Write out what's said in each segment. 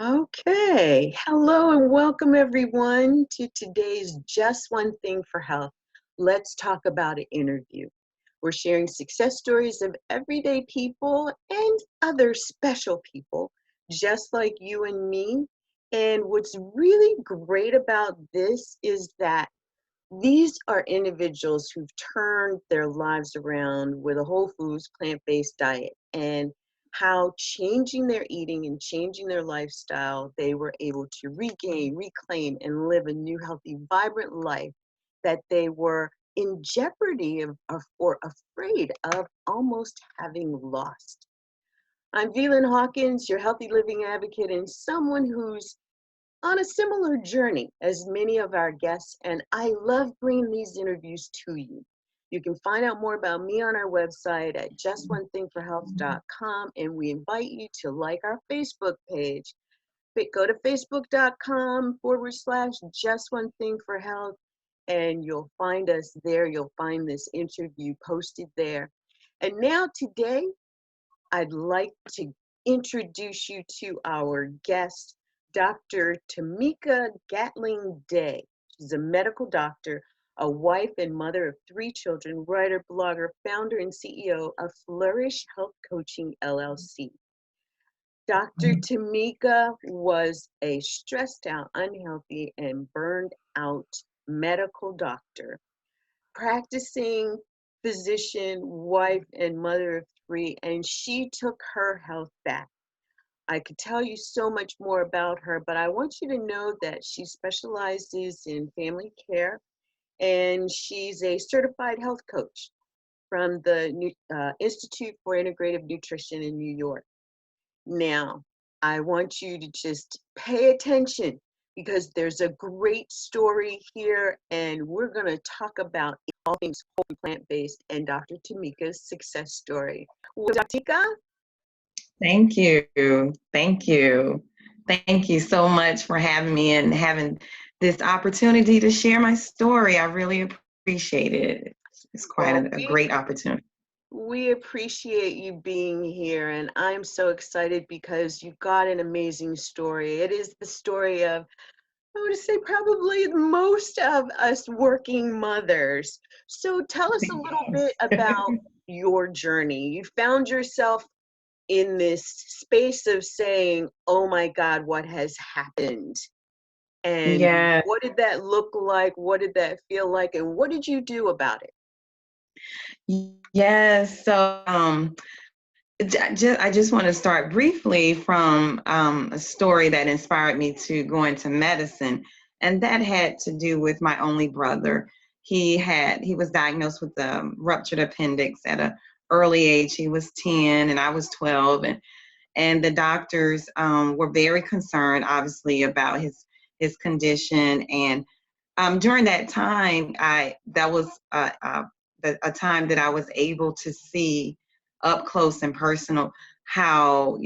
Okay, hello and welcome everyone to today's Just One Thing for Health. Let's talk about an interview. We're sharing success stories of everyday people and other special people, just like you and me. And what's really great about this is that these are individuals who've turned their lives around with a whole foods, plant-based diet, and how changing their eating and changing their lifestyle, they were able to regain, reclaim, and live a new, healthy, vibrant life that they were in jeopardy of or afraid of almost having lost. I'm Velan Hawkins, your healthy living advocate, and someone who's on a similar journey as many of our guests, and I love bringing these interviews to you. You can find out more about me on our website at justonethingforhealth.com, and we invite you to like our Facebook page. Go to facebook.com/justonethingforhealth, and you'll find us there. You'll find this interview posted there. And now today, I'd like to introduce you to our guest, Dr. Tomekas Gatling Day. She's a medical doctor, a wife and mother of 3 children, writer, blogger, founder, and CEO of Flourish Health Coaching, LLC. Dr. Tomekas was a stressed out, unhealthy, and burned out medical doctor, practicing physician, wife, and mother of 3, and she took her health back. I could tell you so much more about her, but I want you to know that she specializes in family care, and she's a certified health coach from the Institute for Integrative Nutrition in New York. Now, I want you to just pay attention because there's a great story here, and we're going to talk about all things whole plant-based and Dr. Tomekas' success story. Dr. Tomekas? Thank you. Thank you. Thank you so much for having me and having this opportunity to share my story. I really appreciate it. It's quite a great opportunity. We appreciate you being here, and I'm so excited because you've got an amazing story. It is the story of, I would say, probably most of us working mothers. So tell us a little bit about your journey. You found yourself in this space of saying, oh my God, what has happened? And what did that look like? What did that feel like? And what did you do about it? Yes, so I just want to start briefly from a story that inspired me to go into medicine, and that had to do with my only brother. He was diagnosed with a ruptured appendix at an early age. He was 10 and I was 12, and the doctors were very concerned, obviously, about his condition. And during that time, that was a time that I was able to see up close and personal how,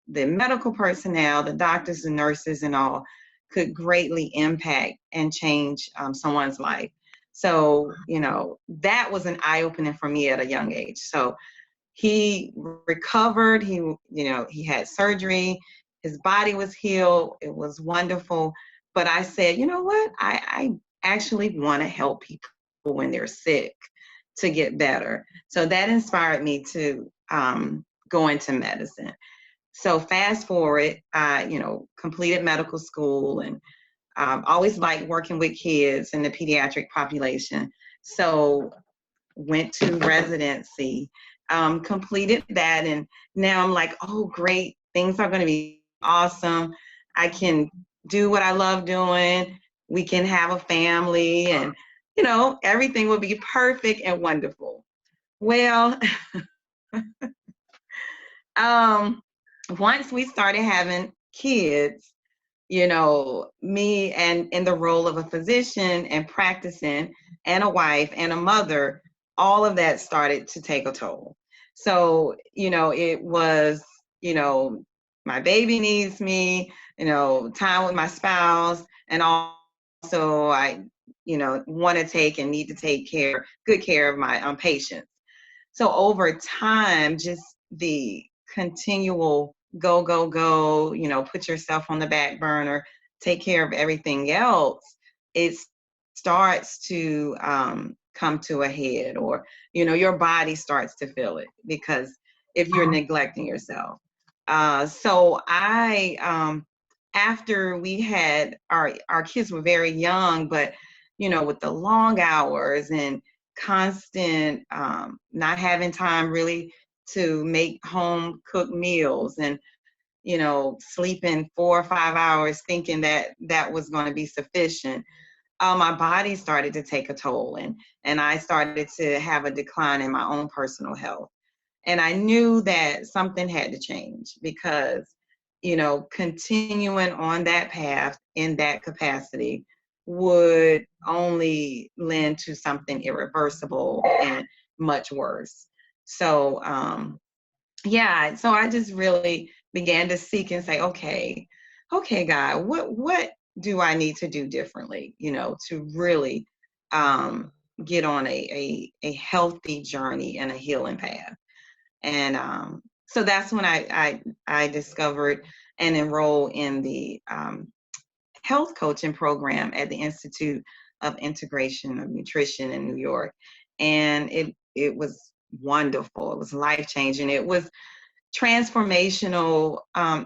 the medical personnel, the doctors and nurses and all could greatly impact and change someone's life. So, that was an eye-opener for me at a young age. So he recovered, he had surgery, his body was healed, it was wonderful. But I said, you know what, I actually want to help people when they're sick to get better. So that inspired me to go into medicine. So fast forward, I, completed medical school and always liked working with kids in the pediatric population. So went to residency, completed that, and now I'm like, oh, great, things are going to be awesome. I can do what I love doing. We can have a family, and everything will be perfect and wonderful. Well, once we started having kids, me and in the role of a physician and practicing and a wife and a mother, all of that started to take a toll. So, it was, my baby needs me, time with my spouse, and also I, want to take and need to take good care of my patients. So over time, just the continual go, go, go, put yourself on the back burner, take care of everything else, it starts to come to a head, or, your body starts to feel it, because if you're neglecting yourself. So after we had our kids were very young, but, with the long hours and constant not having time really to make home cooked meals, and sleeping 4 or 5 hours thinking that that was going to be sufficient, my body started to take a toll, and I started to have a decline in my own personal health. And I knew that something had to change, because continuing on that path in that capacity would only lend to something irreversible and much worse. So yeah, so I just really began to seek and say, okay, God, what do I need to do differently, to really get on a healthy journey and a healing path. And so that's when I discovered and enrolled in the health coaching program at the Institute of Integration of Nutrition in New York. And it was wonderful. It was life-changing. It was transformational,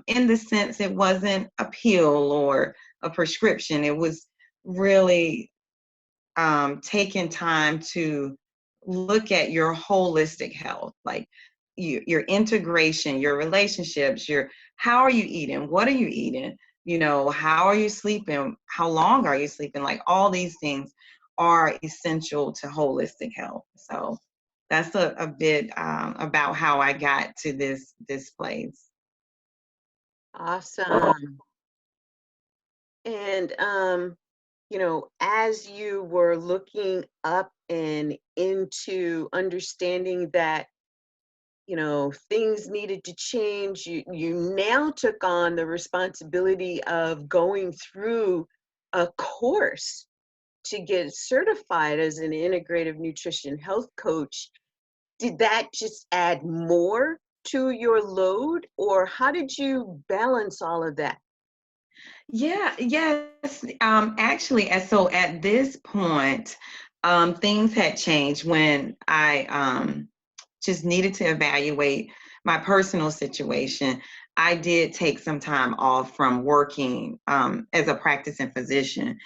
in the sense it wasn't a pill or a prescription. It was really taking time to look at your holistic health, like your integration, your relationships, how are you eating? What are you eating? How are you sleeping? How long are you sleeping? Like, all these things are essential to holistic health. So that's a bit about how I got to this place. Awesome. And as you were looking up and into understanding that, things needed to change, you now took on the responsibility of going through a course to get certified as an integrative nutrition health coach. Did that just add more to your load, or how did you balance all of that? Yeah, yes. Actually, so at this point, things had changed when I just needed to evaluate my personal situation. I did take some time off from working as a practicing physician.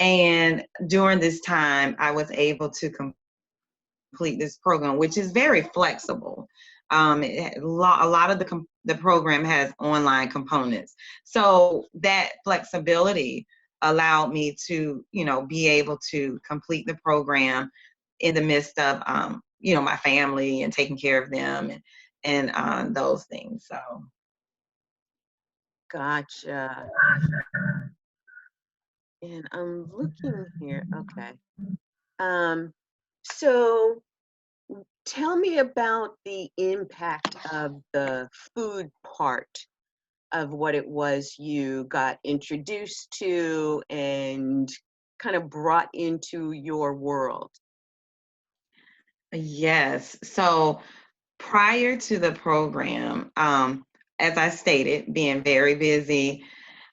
And during this time, I was able to complete this program, which is very flexible. A lot of the program has online components, so that flexibility allowed me to, be able to complete the program in the midst of, my family and taking care of them, and those things. So Gotcha. And I'm looking here. Okay. Um, so tell me about the impact of the food part of what it was you got introduced to and kind of brought into your world. yes, so prior to the program, as I stated, being very busy,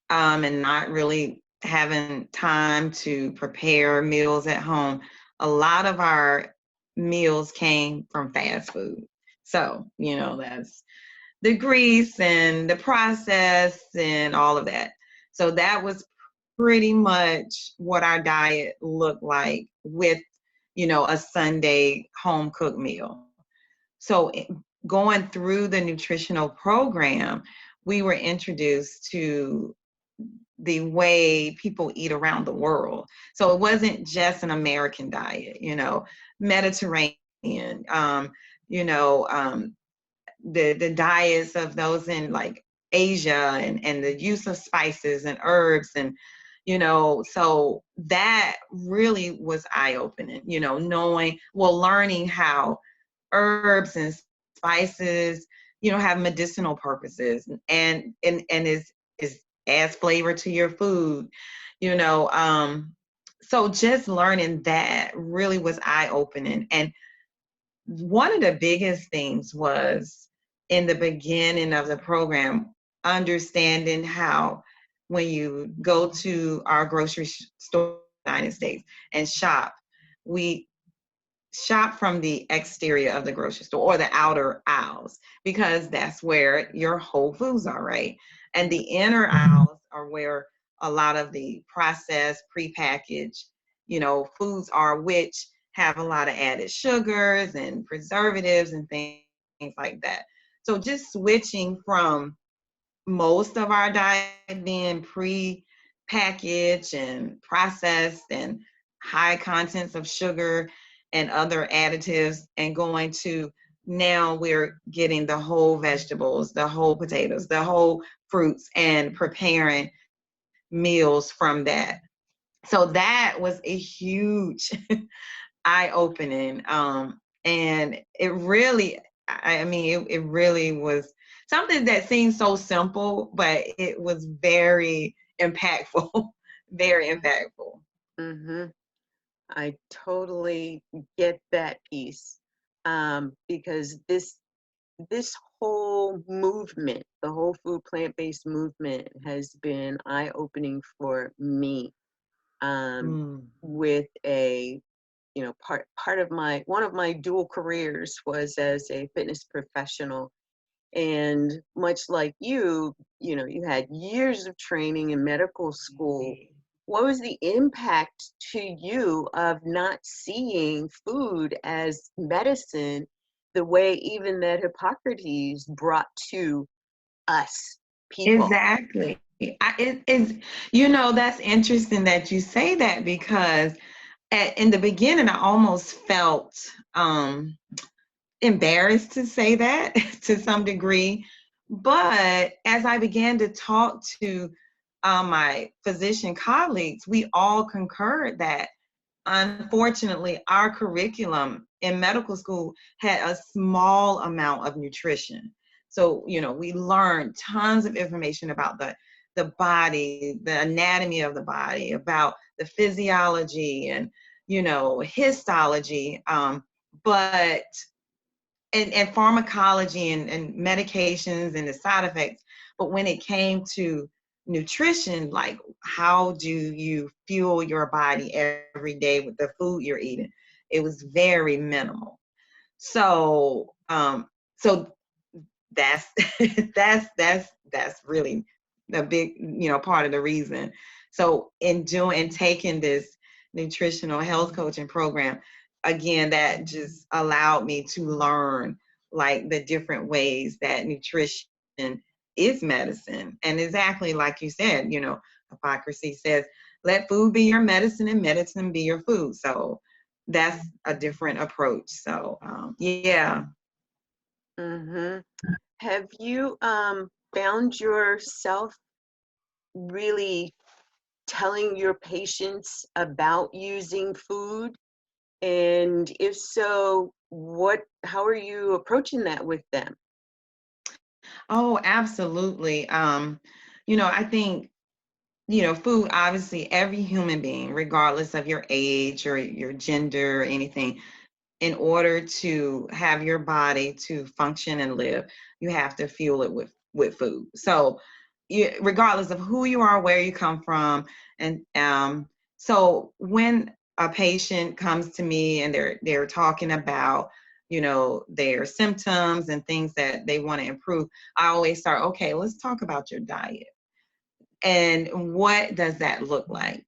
and not really having time to prepare meals at home, a lot of our meals came from fast food. So, that's the grease and the process and all of that. So that was pretty much what our diet looked like, with, a Sunday home cooked meal. So going through the nutritional program, we were introduced to the way people eat around the world. So it wasn't just an American diet, Mediterranean, you know, um, the diets of those in like Asia, and the use of spices and herbs, and so that really was eye-opening, learning how herbs and spices, have medicinal purposes, and is adds flavor to your food, you know. So just learning that really was eye opening. And one of the biggest things was in the beginning of the program, understanding how when you go to our grocery store in the United States and shop, we shop from the exterior of the grocery store or the outer aisles, because that's where your whole foods are, right? And the inner aisles are where a lot of the processed, prepackaged, foods are, which have a lot of added sugars and preservatives and things like that. So just switching from most of our diet being pre-packaged and processed and high contents of sugar and other additives, and going to now we're getting the whole vegetables, the whole potatoes, the whole fruits, and preparing meals from that. So that was a huge eye-opening, and it really, I mean, it really was something that seemed so simple, but it was very impactful. Very impactful. Mm-hmm. I totally get that piece, because this whole movement, the whole food plant-based movement, has been eye-opening for me. Mm. With a, part of my, one of my dual careers was as a fitness professional, and much like you had years of training in medical school. What was the impact to you of not seeing food as medicine the way even that Hippocrates brought to us people? Exactly. It is, that's interesting that you say that, because in the beginning, I almost felt embarrassed to say that to some degree. But as I began to talk to my physician colleagues, we all concurred that unfortunately our curriculum in medical school had a small amount of nutrition. So, we learned tons of information about the body, the anatomy of the body, about the physiology and, histology. But and pharmacology and medications and the side effects. But when it came to nutrition, like how do you fuel your body every day with the food you're eating, it was very minimal. So that's that's really the big, part of the reason. So in doing and taking this nutritional health coaching program, again, that just allowed me to learn like the different ways that nutrition is medicine. And exactly like you said, Hippocrates says, let food be your medicine and medicine be your food. So that's a different approach. So yeah. Mm-hmm. Have you found yourself really telling your patients about using food? And if so, how are you approaching that with them? Oh, absolutely. I think, food, obviously, every human being, regardless of your age or your gender or anything, in order to have your body to function and live, you have to fuel it with food. So, regardless of who you are, where you come from, and so when a patient comes to me and they're talking about, their symptoms and things that they want to improve, I always start, okay, let's talk about your diet. And what does that look like?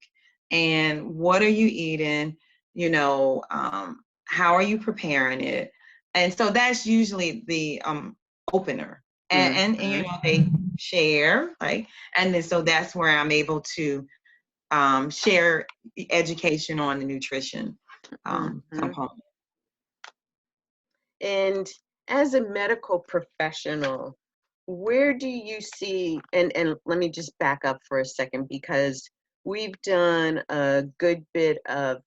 And what are you eating? How are you preparing it? And so that's usually the opener. And Mm-hmm. they share, like, and then so that's where I'm able to share education on the nutrition Mm-hmm. component. And as a medical professional, where do you see, and let me just back up for a second, because we've done a good bit of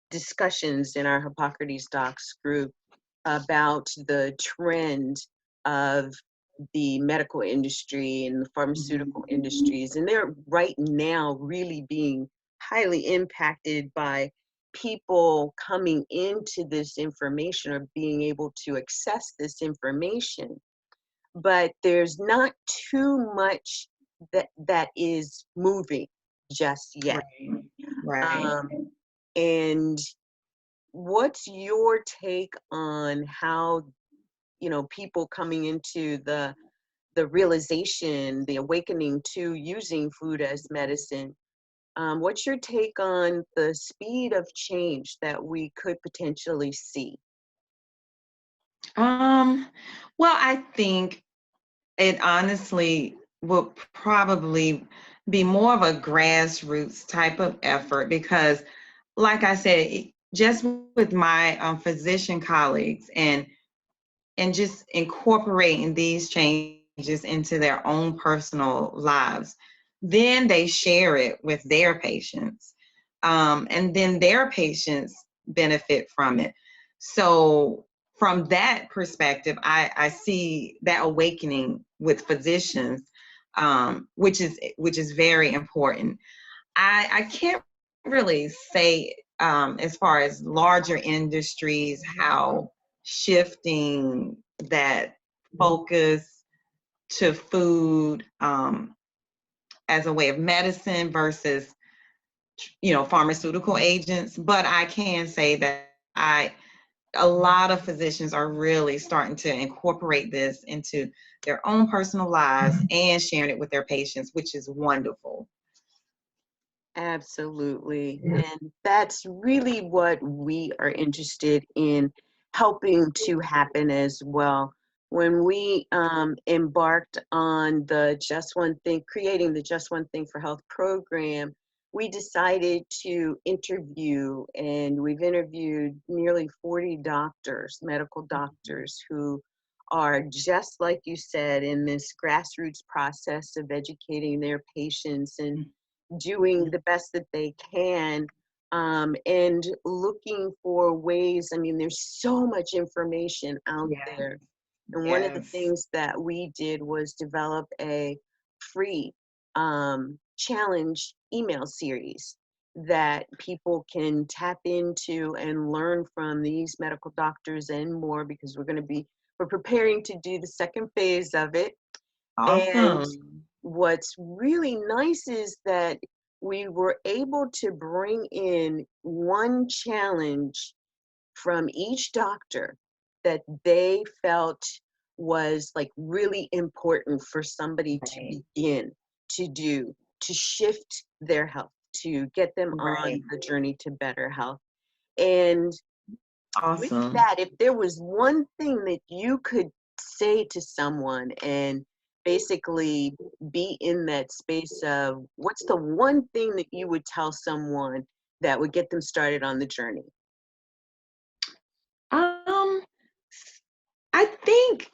discussions in our Hippocrates Docs group about the trend of the medical industry and the pharmaceutical industries, and they're right now really being highly impacted by people coming into this information or being able to access this information, but there's not too much that is moving just yet. Right. Right. Um, and what's your take on how, people coming into the realization, the awakening to using food as medicine? What's your take on the speed of change that we could potentially see? Um, well, I think it honestly will probably be more of a grassroots type of effort because, like I said, just with my physician colleagues and just incorporating these changes into their own personal lives, then they share it with their patients, and then their patients benefit from it. So from that perspective, I see that awakening with physicians, which is very important. I can't really say, as far as larger industries, how shifting that focus to food, as a way of medicine versus pharmaceutical agents, but I can say that a lot of physicians are really starting to incorporate this into their own personal lives and sharing it with their patients, which is wonderful. Absolutely. And that's really what we are interested in helping to happen as well. When we embarked on the Just One Thing, creating the Just One Thing for Health program, we decided to interview, and we've interviewed nearly 40 doctors, medical doctors, who are just like you said, in this grassroots process of educating their patients and doing the best that they can, and looking for ways. I mean, there's so much information out Yes, there. And one of the yes. things that we did was develop a free challenge email series that people can tap into and learn from these medical doctors and more, because we're preparing to do the second phase of it. And Awesome. what's really nice is that we were able to bring in one challenge from each doctor that they felt was like really important for somebody to Right, begin to do, to shift their health, to get them on right. the journey to better health. And with Awesome. that, if there was one thing that you could say to someone and basically be in that space of, what's the one thing that you would tell someone that would get them started on the journey? Um, I think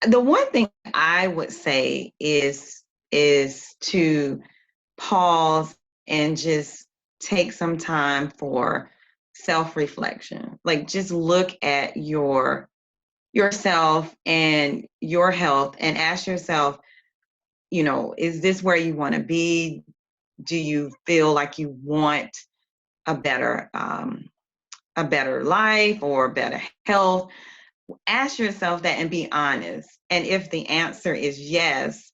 the one thing I would say is to pause and just take some time for self-reflection. Like just look at yourself and your health and ask yourself, is this where you want to be? Do you feel like you want a better a better life or better health? Ask yourself that and be honest. And if the answer is yes,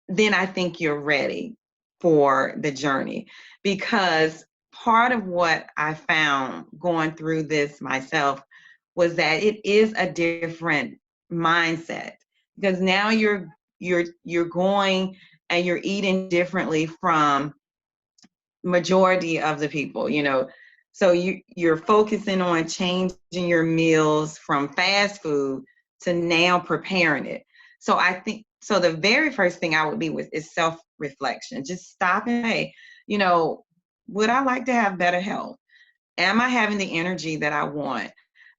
then I think you're ready for the journey. Because part of what I found going through this myself was that it is a different mindset, because now you're going and you're eating differently from majority of the people, so you're focusing on changing your meals from fast food to now preparing it. So I think, so the very first thing I would be with is self-reflection. Just stop and say, you know would I like to have better health? Am I having the energy that I want?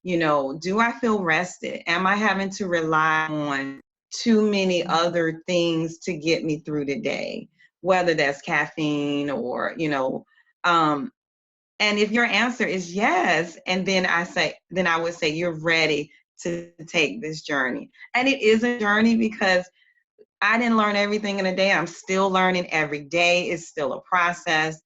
Do I feel rested? Am I having to rely on too many other things to get me through the day, whether that's caffeine or, um, and if your answer is yes, and then I would say you're ready to take this journey. And it is a journey because I didn't learn everything in a day. I'm still learning every day. It's still a process.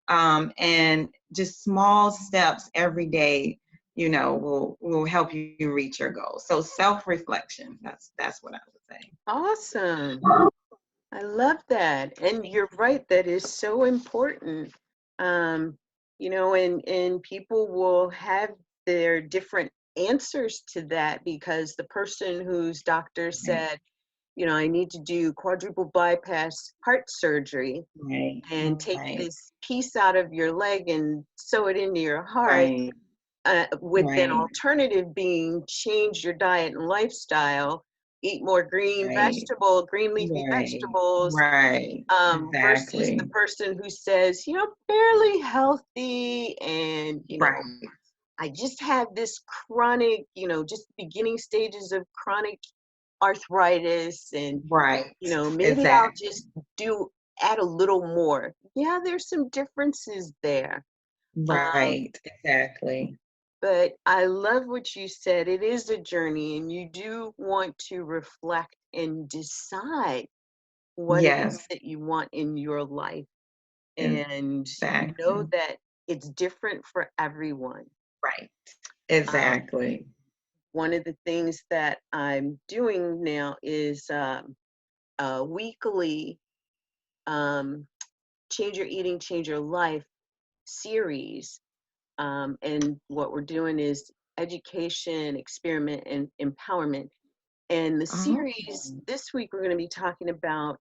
And just small steps every day, will help you reach your goals. So self-reflection, that's what I would say. Awesome. I love that. And you're right, that is so important. Um, and people will have their different answers to that because the person whose doctor Right, said, I need to do quadruple bypass heart surgery right, and take right, this piece out of your leg and sew it into your heart, right, with an right, alternative being change your diet and lifestyle, eat more right, green leafy right, vegetables, right, versus the exactly, person who says, fairly healthy and, right, I just have this chronic, just beginning stages of chronic arthritis and, right, maybe I'll exactly, just add a little more. Yeah, there's some differences there. Um, right, exactly. but I love what you said. It is a journey, and you do want to reflect and decide what it is Yes, that you want in your life, and know exactly, that it's different for everyone. right, Um, exactly. one of the things that I'm doing now is a weekly um, Change Your Eating, Change Your Life series. And what we're doing is education, experiment, and empowerment. And the Oh, series this week, we're going to be talking about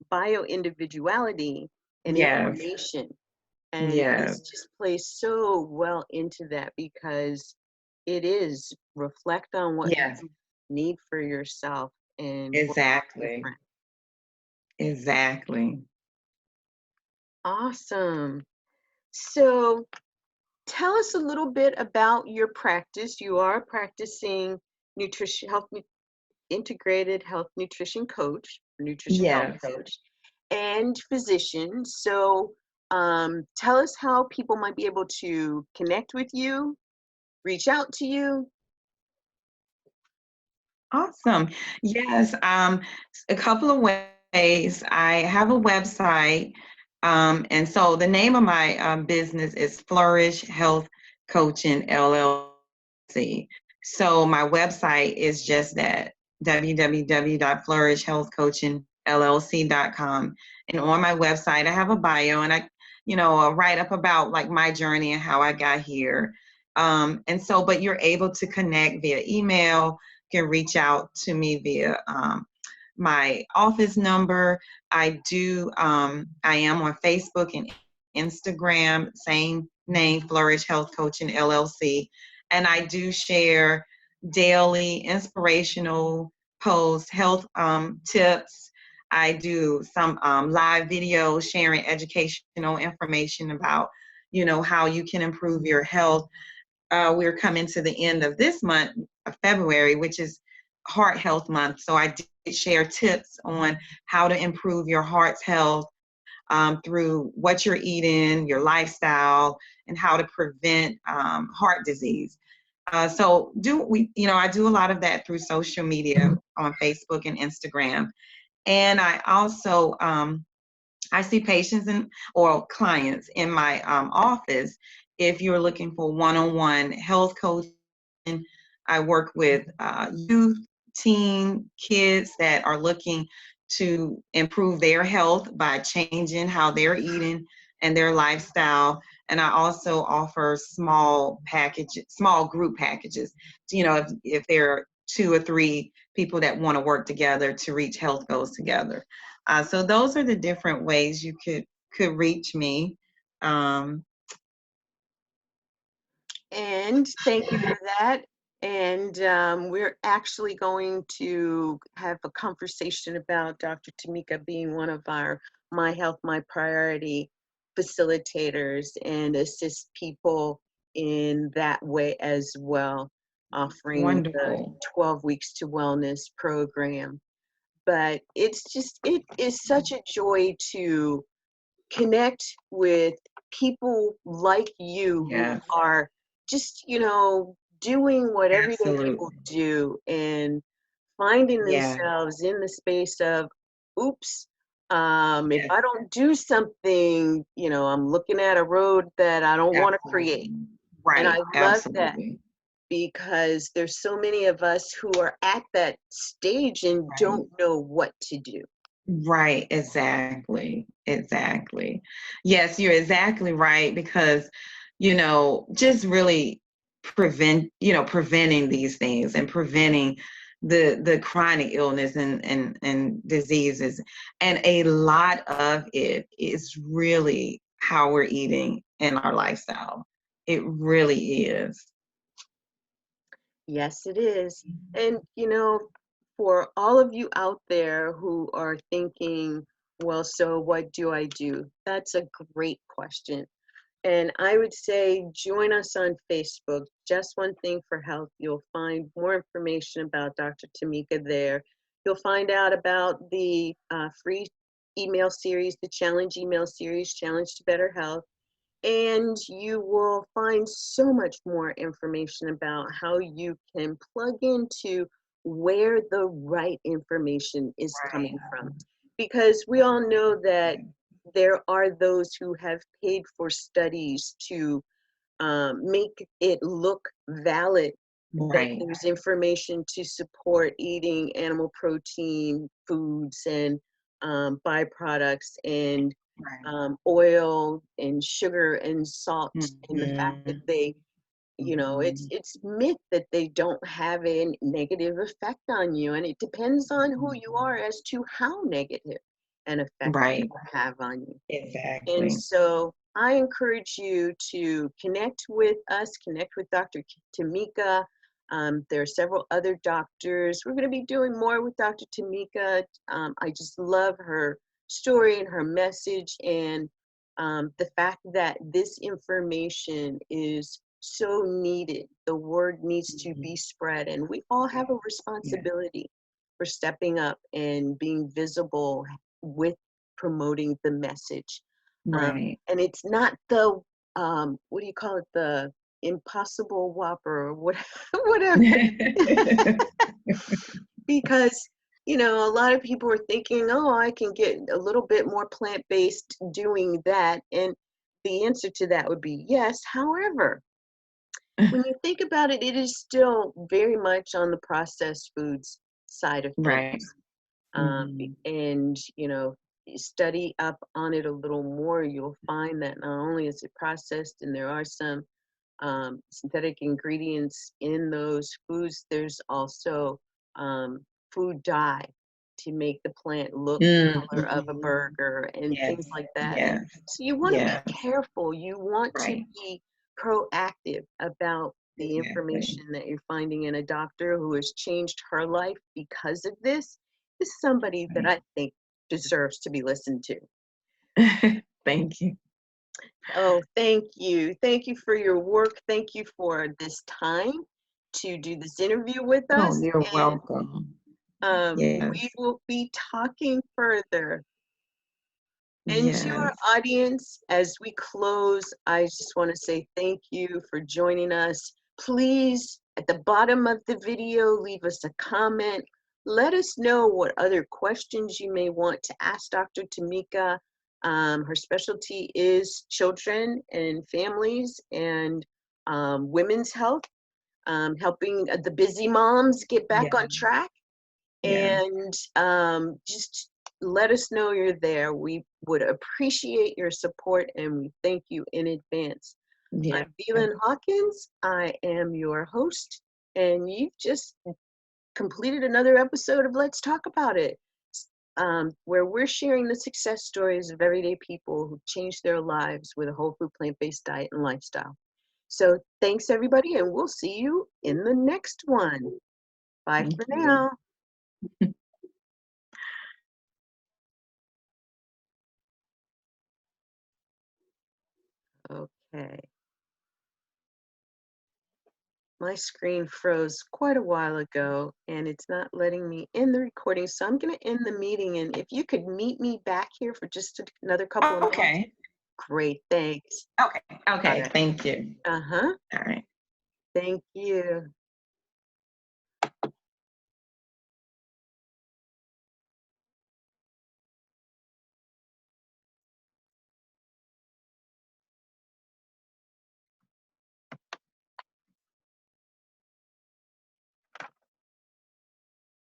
bio individuality and yes, inflammation. And yes, this just plays so well into that because it is reflect on what you yes, need for yourself and what is exactly, different. exactly. Awesome. So tell us a little bit about your practice. You are a practicing nutrition health integrated health nutrition coach, nutrition health Yes. coach, and physician. So tell us how people might be able to connect with you, reach out to you. Awesome. Yes, a couple of ways. I have a website, and so the name of my business is Flourish Health Coaching LLC. So my website is just that www.flourishhealthcoachingllc.com. And on my website, I have a bio, and I write up about like my journey and how I got here. And so, but you're able to connect via email, can reach out to me via my office number. I am on Facebook and Instagram, same name, Flourish Health Coaching LLC. And I do share daily inspirational posts, health tips. I do some live videos sharing educational information about, how you can improve your health. We're coming to the end of this month, of February, which is Heart Health Month. So I did share tips on how to improve your heart's health through what you're eating, your lifestyle, and how to prevent heart disease. I do a lot of that through social media on Facebook and Instagram. And I also I see patients or clients in my office. If you're looking for one-on-one health coaching, I work with youth, teen, kids that are looking to improve their health by changing how they're eating and their lifestyle. And I also offer small group packages. If there are 2 or 3 people that want to work together to reach health goals together. So those are the different ways you could reach me. Um, And thank you for that. And we're actually going to have a conversation about Dr. Tomeka being one of our My Health, My Priority facilitators and assist people in that way as well, offering the Wonderful. 12 Weeks to Wellness program. But it is such a joy to connect with people like you who Yes, are just, doing what everyday people absolutely. do and finding Yeah, themselves in the space of, oops, If Yes. I don't do something, I'm looking at a road that I don't want to create. Absolutely. And I Right. love that Absolutely. because there's so many of us who are at that stage and Right. don't know what to do. Right. Exactly. Exactly. Yes, you're exactly right because, just really preventing these things and preventing the chronic illness and diseases. And a lot of it is really how we're eating and our lifestyle. It really is. Yes, it is. And, for all of you out there who are thinking, well, so what do I do? That's a great question. And I would say join us on Facebook, Just One Thing for Health. You'll find more information about Dr. Tomeka there. You'll find out about the free email series, the challenge email series, Challenge to Better Health. And you will find so much more information about how you can plug into where the right information is Right. coming from. Because we all know that there are those who have paid for studies to make it look valid that Right. there's information to support eating animal protein foods and byproducts and Right. oil and sugar and salt, and the fact that Mhm. they, Mhm. it's myth that they don't have a negative effect on you, and it depends on who you are as to how negative an effect it Right. will have on you. And Exactly. so I encourage you to connect with us, connect with Dr. Tomeka. There are several other doctors. We're going to be doing more with Dr. Tomeka. I just love her story and her message, and the fact that this information is so needed. The word needs to Mhm. be spread, and we all have a Yeah. responsibility for stepping up and being visible with promoting the message. Right. And it's not the, what do you call it, the impossible whopper or what, whatever, because, a lot of people are thinking, oh, I can get a little bit more plant-based doing that. And the answer to that would be yes. However, when you think about it, it is still very much on the processed foods side of Right. things. Mhm. And study up on it a little more, you'll find that not only is it processed and there are some synthetic ingredients in those foods, there's also food dye to make the plant look the color of a Mhm. burger and Yes. things like that. And Yes. so you want to be Yes. careful, you want to Right. be proactive about the Exactly. information that you're finding in a doctor who has changed her life because of this is somebody that Right. I think deserves to be listened to. Thank you. Oh, thank you. Thank you for your work. Thank you for this time to do this interview with Oh, us. you're And welcome. Yes. we will be talking further. And to our Yes. audience, as we close, I just want to say thank you for joining us. Please, at the bottom of the video, leave us a comment. Let us know what other questions you may want to ask Dr. Tomeka. Her specialty is children and families and women's health, helping the busy moms get back Yeah. on track. Yeah. And just let us know you're there. We would appreciate your support and we thank you in advance. Yeah. I'm Velan Hawkins. I am your host, and you've just completed another episode of Let's Talk About It, where we're sharing the success stories of everyday people who changed their lives with a whole food plant-based diet and lifestyle. So thanks, everybody, and we'll see you in the next one. Bye Thank for you. now. Okay. My screen froze quite a while ago and it's not letting me end the recording. So I'm going to end the meeting. And if you could meet me back here for just another couple of minutes, Okay. great. Thanks. Okay. All Okay. right. Thank you. Uh huh. All right. Thank you.